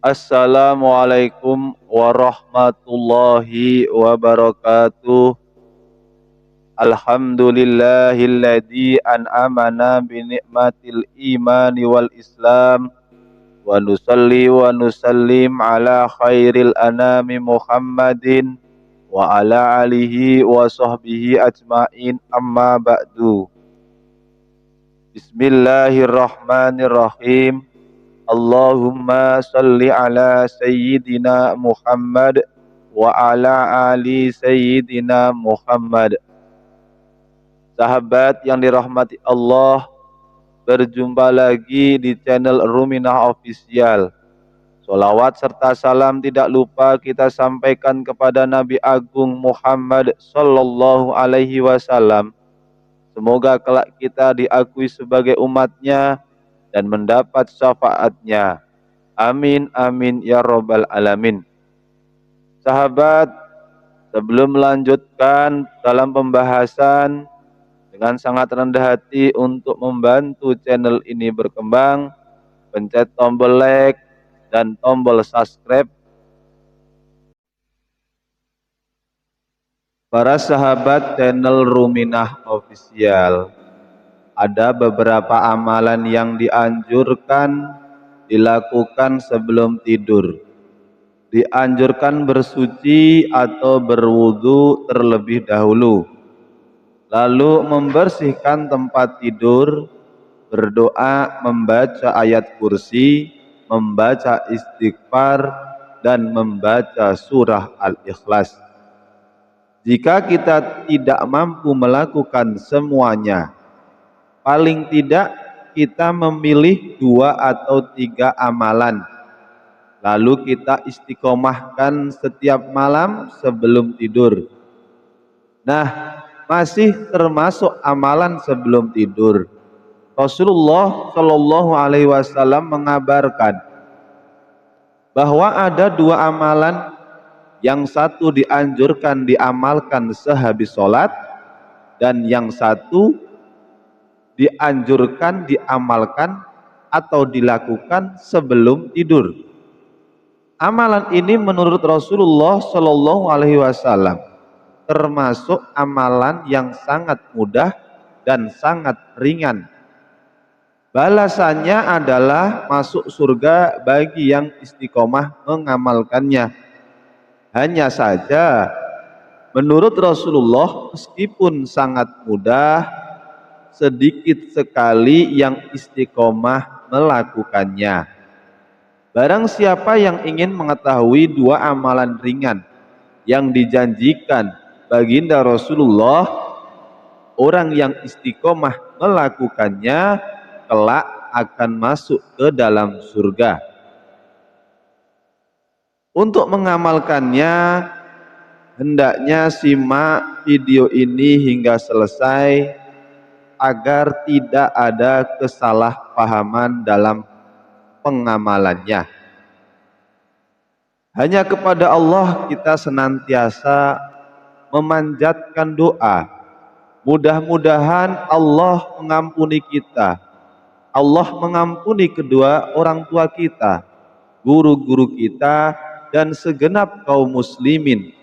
Assalamualaikum warahmatullahi wabarakatuh. Alhamdulillahilladzi an'amana bi ni'matil imani wal islam wa nusalli wa nusallim ala khairil anami Muhammadin wa ala alihi wa sahbihi ajmain amma ba'du. Bismillahirrahmanirrahim. Allahumma salli ala Sayyidina Muhammad wa ala ali Sayyidina Muhammad. Sahabat yang dirahmati Allah, berjumpa lagi di channel Ruminah Official. Salawat serta salam tidak lupa kita sampaikan kepada Nabi Agung Muhammad Sallallahu Alaihi Wasallam. Semoga kelak kita diakui sebagai umatnya dan mendapat syafaatnya. Amin amin ya robbal alamin. Sahabat, sebelum melanjutkan dalam pembahasan, dengan sangat rendah hati untuk membantu channel ini berkembang, pencet tombol like dan tombol subscribe. Para sahabat channel Ruminah Official, ada beberapa amalan yang dianjurkan dilakukan sebelum tidur. Dianjurkan bersuci atau berwudu terlebih dahulu, lalu membersihkan tempat tidur, berdoa, membaca ayat kursi, membaca istighfar, dan membaca surah Al-Ikhlas. Jika kita tidak mampu melakukan semuanya, paling tidak kita memilih 2 atau 3 amalan, lalu kita istiqomahkan setiap malam sebelum tidur. Nah, masih termasuk amalan sebelum tidur. Rasulullah Shallallahu Alaihi Wasallam mengabarkan bahwa ada 2 amalan, yang satu dianjurkan diamalkan sehabis sholat, dan yang satu dianjurkan diamalkan atau dilakukan sebelum tidur. Amalan ini menurut Rasulullah Shallallahu Alaihi Wasallam termasuk amalan yang sangat mudah dan sangat ringan. Balasannya adalah masuk surga bagi yang istiqomah mengamalkannya. Hanya saja menurut Rasulullah, meskipun sangat mudah, sedikit sekali yang istiqomah melakukannya. Barang siapa yang ingin mengetahui 2 amalan ringan yang dijanjikan baginda Rasulullah, orang yang istiqomah melakukannya kelak akan masuk ke dalam surga. Untuk mengamalkannya, hendaknya simak video ini hingga selesai agar tidak ada kesalahpahaman dalam pengamalannya. Hanya kepada Allah kita senantiasa memanjatkan doa. Mudah-mudahan Allah mengampuni kita. Allah mengampuni kedua orang tua kita, guru-guru kita, dan segenap kaum muslimin.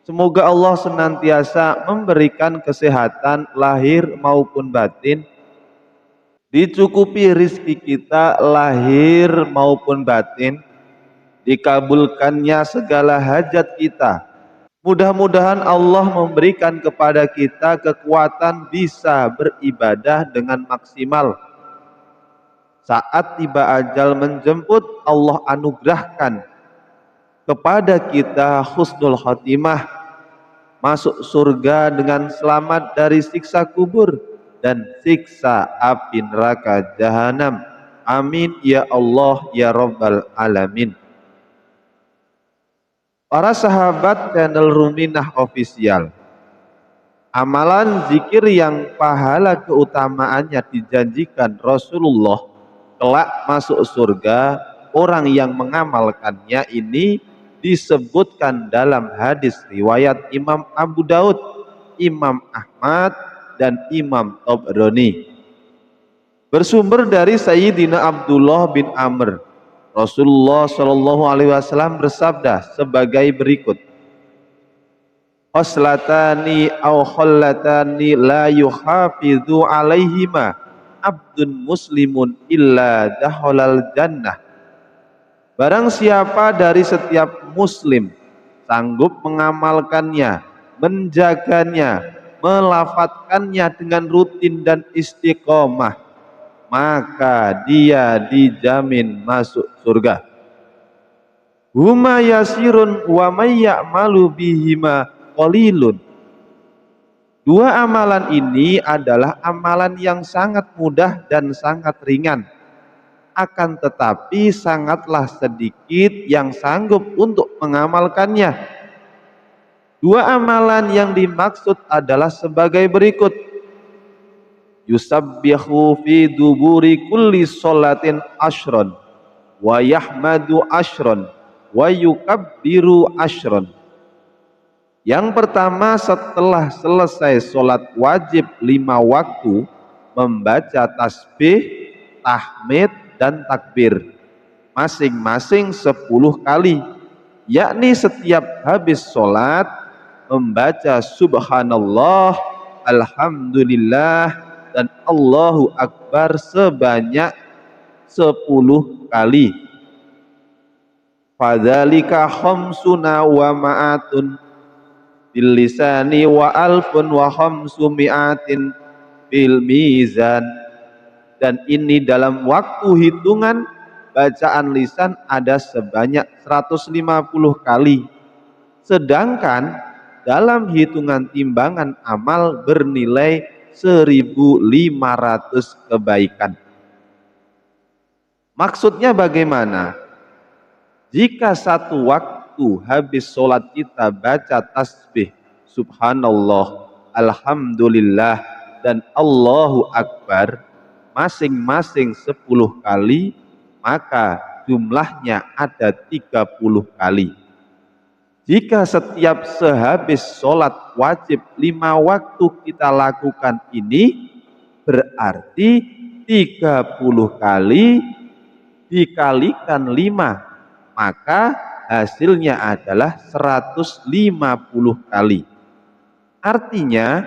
Semoga Allah senantiasa memberikan kesehatan lahir maupun batin, dicukupi rizki kita lahir maupun batin, dikabulkannya segala hajat kita. Mudah-mudahan Allah memberikan kepada kita kekuatan bisa beribadah dengan maksimal. Saat tiba ajal menjemput, Allah anugerahkan kepada kita husnul khotimah, masuk surga dengan selamat dari siksa kubur dan siksa api neraka jahanam. Amin ya Allah ya Rabbal Alamin. Para sahabat channel Ruminah Official, amalan zikir yang pahala keutamaannya dijanjikan Rasulullah kelak masuk surga, orang yang mengamalkannya ini disebutkan dalam hadis riwayat Imam Abu Daud, Imam Ahmad, dan Imam Tabrani. Bersumber dari Sayyidina Abdullah bin Amr Rasulullah Shallallahu Alaihi Wasallam bersabda sebagai berikut: khoslatani au khollatani la yuhafidhu alaihima abdun muslimun illa daholal jannah. Barang siapa dari setiap muslim sanggup mengamalkannya, menjaganya, melafatkannya dengan rutin dan istiqomah, maka dia dijamin masuk surga. Huma yasirun wa may ya'malu bihima qalilun. Dua amalan ini adalah amalan yang sangat mudah dan sangat ringan. Akan tetapi sangatlah sedikit yang sanggup untuk mengamalkannya. Dua amalan yang dimaksud adalah sebagai berikut: yusabbihu fi duburi kulli sholatin ashron, wa yahmadu ashron, wa yukabbiru ashron. Yang pertama, setelah selesai sholat wajib 5 waktu, membaca tasbih, tahmid, dan takbir masing-masing 10 kali, yakni setiap habis sholat membaca subhanallah, alhamdulillah, dan Allahu Akbar sebanyak 10 kali. Fadzalika khamsuna wa ma'atun bil lisani wa alfun wa khamsumi'atin bil mizan. Dan ini dalam waktu hitungan bacaan lisan ada sebanyak 150 kali. Sedangkan dalam hitungan timbangan amal bernilai 1.500 kebaikan. Maksudnya bagaimana? Jika satu waktu habis sholat kita baca tasbih, subhanallah, alhamdulillah, dan Allahu Akbar masing-masing 10 kali, maka jumlahnya ada 30 kali. Jika setiap sehabis sholat wajib 5 waktu kita lakukan ini, berarti 30 kali dikalikan 5, maka hasilnya adalah 150 kali. Artinya,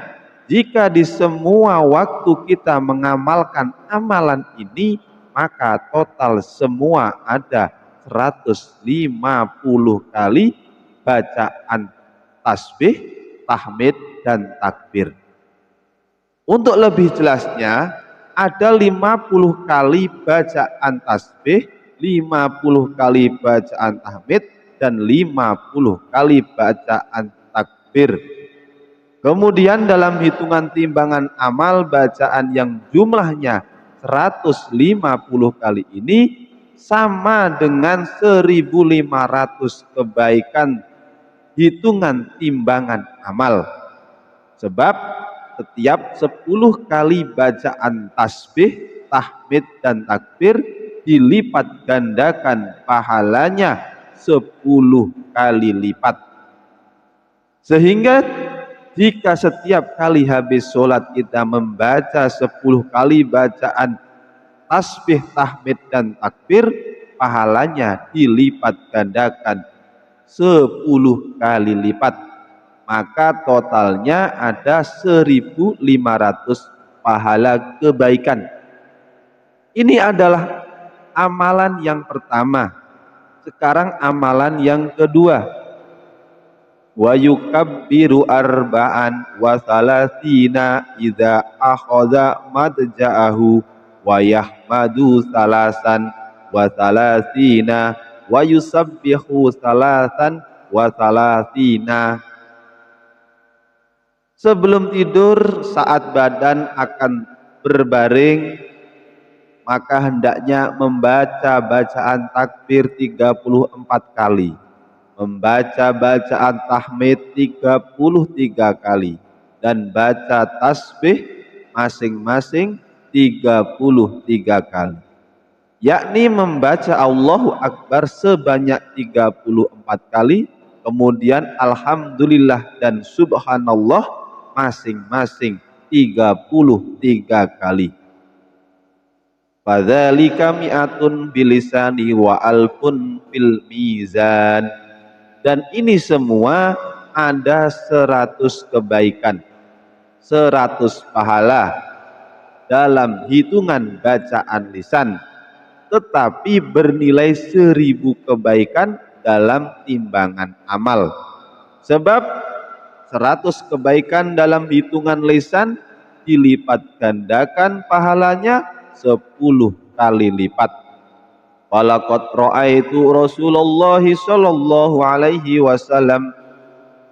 jika di semua waktu kita mengamalkan amalan ini, maka total semua ada 150 kali bacaan tasbih, tahmid, dan takbir. Untuk lebih jelasnya, ada 50 kali bacaan tasbih, 50 kali bacaan tahmid, dan 50 kali bacaan takbir. Kemudian dalam hitungan timbangan amal, bacaan yang jumlahnya 150 kali ini sama dengan 1.500 kebaikan hitungan timbangan amal. Sebab setiap 10 kali bacaan tasbih, tahmid, dan takbir dilipat gandakan pahalanya 10 kali lipat. Sehingga jika setiap kali habis sholat kita membaca 10 kali bacaan tasbih, tahmid, dan takbir, pahalanya dilipat gandakan 10 kali lipat. Maka totalnya ada 1.500 pahala kebaikan. Ini adalah amalan yang pertama. Sekarang amalan yang kedua. Wa yukabbiru arba'an wa salasina idza akhadha madja'ahu wa yahmadu salasan wa salasina wa yusabbihu salasan wa salasina. Sebelum tidur, saat badan akan berbaring, maka hendaknya membaca bacaan takbir 34 kali, membaca bacaan tahmid 33 kali, dan baca tasbih masing-masing 33 kali, yakni membaca Allahu Akbar sebanyak 34 kali, kemudian Alhamdulillah dan Subhanallah masing-masing 33 kali. Fadzalika mi'atun bilisani wa alfun fil mizan. Dan ini semua ada 100 kebaikan, 100 pahala dalam hitungan bacaan lisan, tetapi bernilai 1000 kebaikan dalam timbangan amal. Sebab 100 kebaikan dalam hitungan lisan dilipat gandakan pahalanya 10 kali lipat. Walaqad ra'aitu Rasulullah sallallahu alaihi wasallam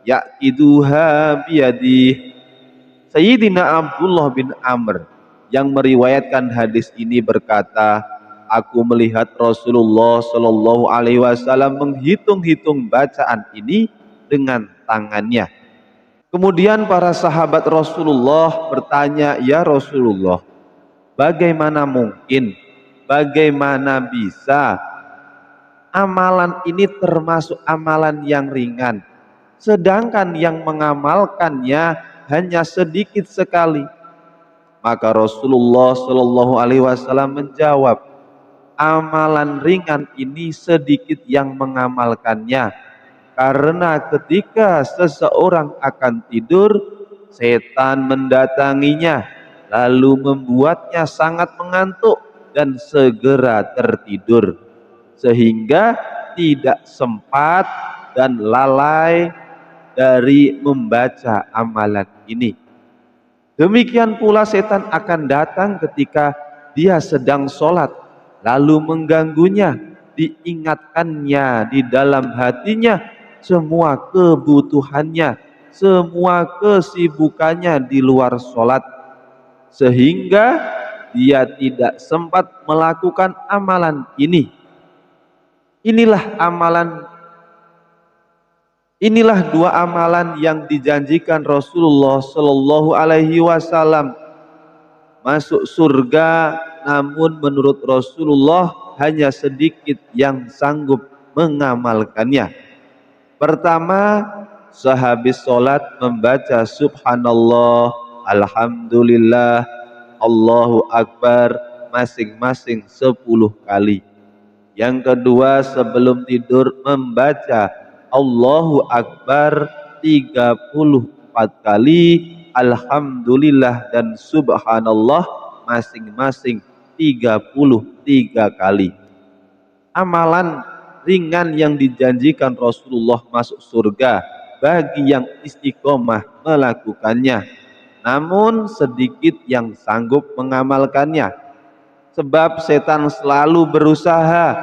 ya'iduha biyadi. Sayyidina Abdullah bin Amr yang meriwayatkan hadis ini berkata, aku melihat Rasulullah sallallahu alaihi wasallam menghitung-hitung bacaan ini dengan tangannya. Kemudian para sahabat Rasulullah bertanya, ya Rasulullah, bagaimana mungkin, bagaimana bisa amalan ini termasuk amalan yang ringan, sedangkan yang mengamalkannya hanya sedikit sekali? Maka Rasulullah Shallallahu Alaihi Wasallam menjawab, amalan ringan ini sedikit yang mengamalkannya, karena ketika seseorang akan tidur, setan mendatanginya, lalu membuatnya sangat mengantuk dan segera tertidur, sehingga tidak sempat dan lalai dari membaca amalan ini. Demikian pula setan akan datang ketika dia sedang sholat, lalu mengganggunya, diingatkannya di dalam hatinya semua kebutuhannya, semua kesibukannya di luar sholat, sehingga dia tidak sempat melakukan amalan ini. Inilah dua amalan yang dijanjikan Rasulullah Shallallahu Alaihi Wasallam masuk surga, namun menurut Rasulullah hanya sedikit yang sanggup mengamalkannya. Pertama, sehabis sholat membaca subhanallah, alhamdulillah, Allahu Akbar masing-masing 10 kali. Yang kedua, sebelum tidur membaca Allahu Akbar 34 kali, alhamdulillah dan subhanallah masing-masing 33 kali. Amalan ringan yang dijanjikan Rasulullah masuk surga bagi yang istiqomah melakukannya, namun sedikit yang sanggup mengamalkannya. Sebab setan selalu berusaha,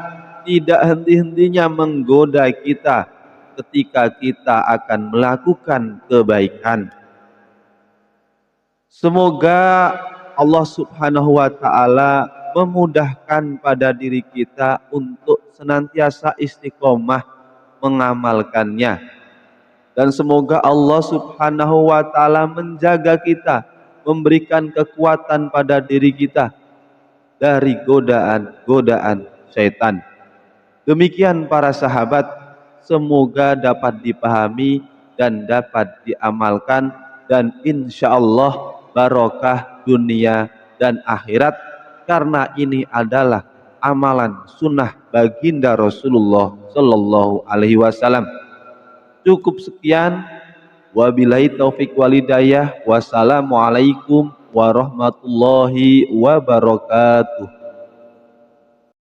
tidak henti-hentinya menggoda kita ketika kita akan melakukan kebaikan. Semoga Allah Subhanahu wa Ta'ala memudahkan pada diri kita untuk senantiasa istiqomah mengamalkannya, dan semoga Allah Subhanahu wa Ta'ala menjaga kita, memberikan kekuatan pada diri kita dari godaan-godaan syaitan. Demikian para sahabat, semoga dapat dipahami dan dapat diamalkan, dan insya Allah barokah dunia dan akhirat, karena ini adalah amalan sunnah baginda Rasulullah Sallallahu Alaihi Wasallam. Cukup sekian, wabillahi taufik walhidayah. Wassalamualaikum warahmatullahi wabarakatuh.